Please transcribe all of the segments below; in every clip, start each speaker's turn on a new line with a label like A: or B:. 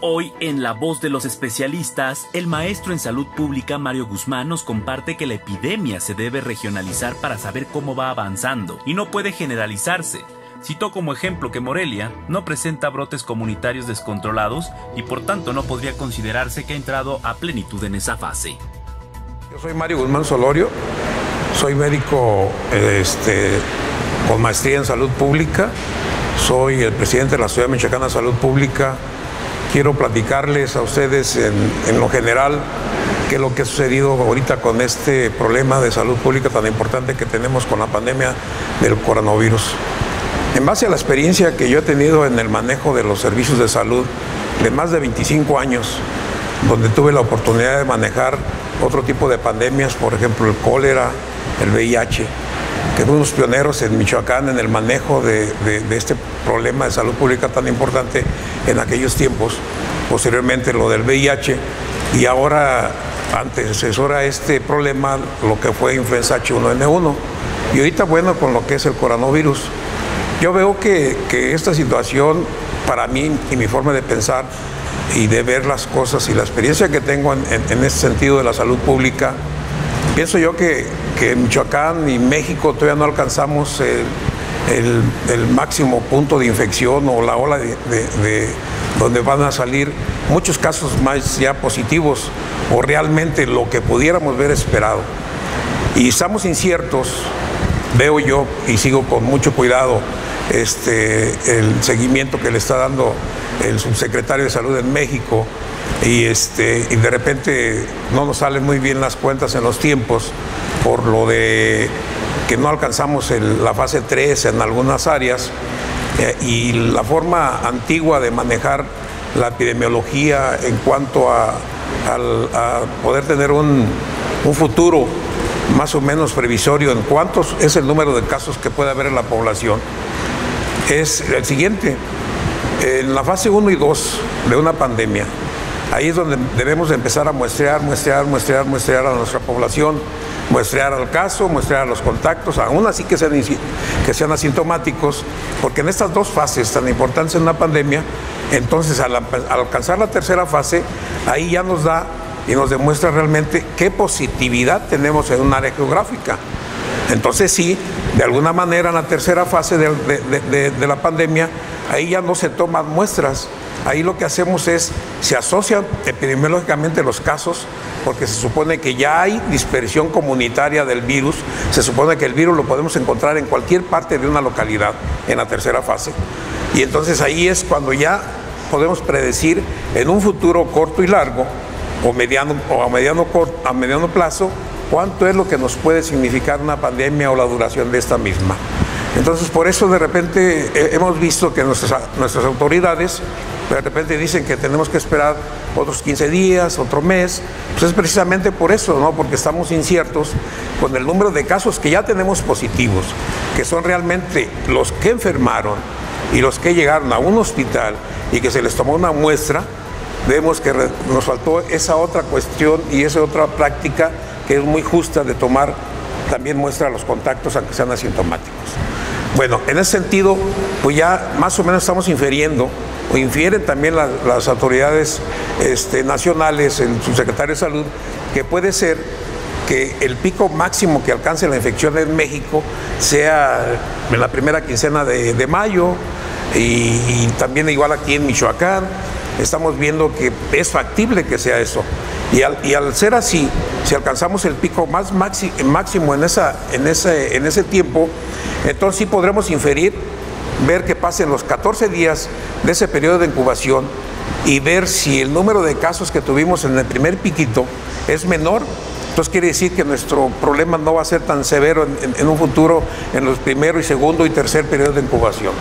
A: Hoy, en La Voz de los Especialistas, el maestro en salud pública Mario Guzmán nos comparte que la epidemia se debe regionalizar para saber cómo va avanzando y no puede generalizarse. Citó como ejemplo que Morelia no presenta brotes comunitarios descontrolados y por tanto no podría considerarse que ha entrado a plenitud en esa fase.
B: Yo soy Mario Guzmán Solorio, soy médico con maestría en salud pública, soy el presidente de la Sociedad Michoacana de Salud Pública. Quiero platicarles a ustedes en lo general qué es lo que ha sucedido ahorita con este problema de salud pública tan importante que tenemos con la pandemia del coronavirus. En base a la experiencia que yo he tenido en el manejo de los servicios de salud de más de 25 años, donde tuve la oportunidad de manejar otro tipo de pandemias, por ejemplo el cólera, el VIH, que fuimos pioneros en Michoacán en el manejo de este problema de salud pública tan importante en aquellos tiempos, posteriormente lo del VIH, y ahora antecesora este problema lo que fue influenza H1N1, y ahorita bueno con lo que es el coronavirus. Yo veo que esta situación, para mí y mi forma de pensar y de ver las cosas y la experiencia que tengo en este sentido de la salud pública, pienso yo que en Michoacán y México todavía no alcanzamos el máximo punto de infección o la ola de donde van a salir muchos casos más ya positivos o realmente lo que pudiéramos ver esperado. Y estamos inciertos, veo yo, y sigo con mucho cuidado el seguimiento que le está dando el subsecretario de Salud en México, y de repente no nos salen muy bien las cuentas en los tiempos por lo de que no alcanzamos la fase 3 en algunas áreas, y la forma antigua de manejar la epidemiología en cuanto a poder tener un futuro más o menos previsorio en cuántos es el número de casos que puede haber en la población, es el siguiente. En la fase 1 y 2 de una pandemia, ahí es donde debemos empezar a muestrear a nuestra población, muestrear al caso, muestrear a los contactos, aún así que sean asintomáticos, porque en estas dos fases tan importantes en una pandemia, entonces al alcanzar la tercera fase, ahí ya nos da y nos demuestra realmente qué positividad tenemos en un área geográfica. Entonces sí, de alguna manera en la tercera fase de la pandemia, ahí ya no se toman muestras. Ahí lo que hacemos es, se asocian epidemiológicamente los casos, porque se supone que ya hay dispersión comunitaria del virus, se supone que el virus lo podemos encontrar en cualquier parte de una localidad en la tercera fase. Y entonces ahí es cuando ya podemos predecir en un futuro corto y largo, a mediano plazo, cuánto es lo que nos puede significar una pandemia o la duración de esta misma. Entonces, por eso de repente hemos visto que nuestras autoridades de repente dicen que tenemos que esperar otros 15 días, otro mes. Pues es precisamente por eso, ¿no? Porque estamos inciertos con el número de casos que ya tenemos positivos, que son realmente los que enfermaron y los que llegaron a un hospital y que se les tomó una muestra. Vemos que nos faltó esa otra cuestión y esa otra práctica que es muy justa de tomar también muestra a los contactos, aunque sean asintomáticos. Bueno, en ese sentido, pues ya más o menos estamos infiriendo, o infieren también las autoridades nacionales, el subsecretario de Salud, que puede ser que el pico máximo que alcance la infección en México sea en la primera quincena de mayo, y también igual aquí en Michoacán. Estamos viendo que es factible que sea eso. Y al ser así, si alcanzamos el pico más máximo en ese tiempo, entonces sí podremos inferir, ver que pasen los 14 días de ese periodo de incubación y ver si el número de casos que tuvimos en el primer piquito es menor. Entonces quiere decir que nuestro problema no va a ser tan severo en un futuro en los primero y segundo y tercer periodo de incubación.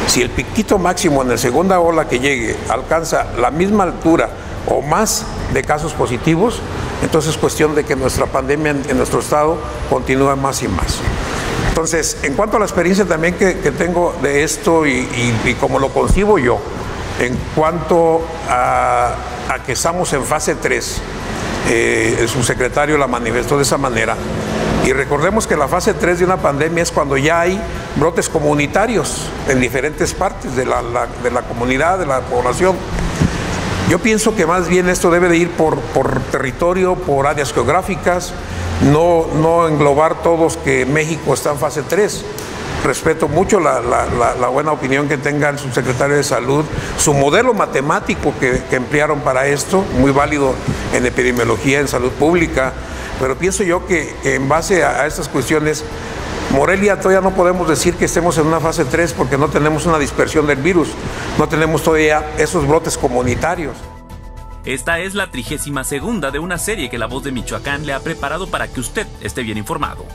B: Si el piquito máximo en la segunda ola que llegue alcanza la misma altura o más de casos positivos, entonces es cuestión de que nuestra pandemia en nuestro estado continúe más y más. Entonces, en cuanto a la experiencia también que tengo de esto y como lo concibo yo, en cuanto a que estamos en fase 3, el subsecretario la manifestó de esa manera, y recordemos que la fase 3 de una pandemia es cuando ya hay brotes comunitarios en diferentes partes de la comunidad, de la población. Yo pienso que más bien esto debe de ir por territorio, por áreas geográficas, no englobar todos que México está en fase 3. Respeto mucho la buena opinión que tenga el subsecretario de Salud, su modelo matemático que emplearon para esto, muy válido en epidemiología, en salud pública, pero pienso yo que en base a estas cuestiones, Morelia todavía no podemos decir que estemos en una fase 3 porque no tenemos una dispersión del virus, no tenemos todavía esos brotes comunitarios.
A: Esta es la 32ª de una serie que La Voz de Michoacán le ha preparado para que usted esté bien informado.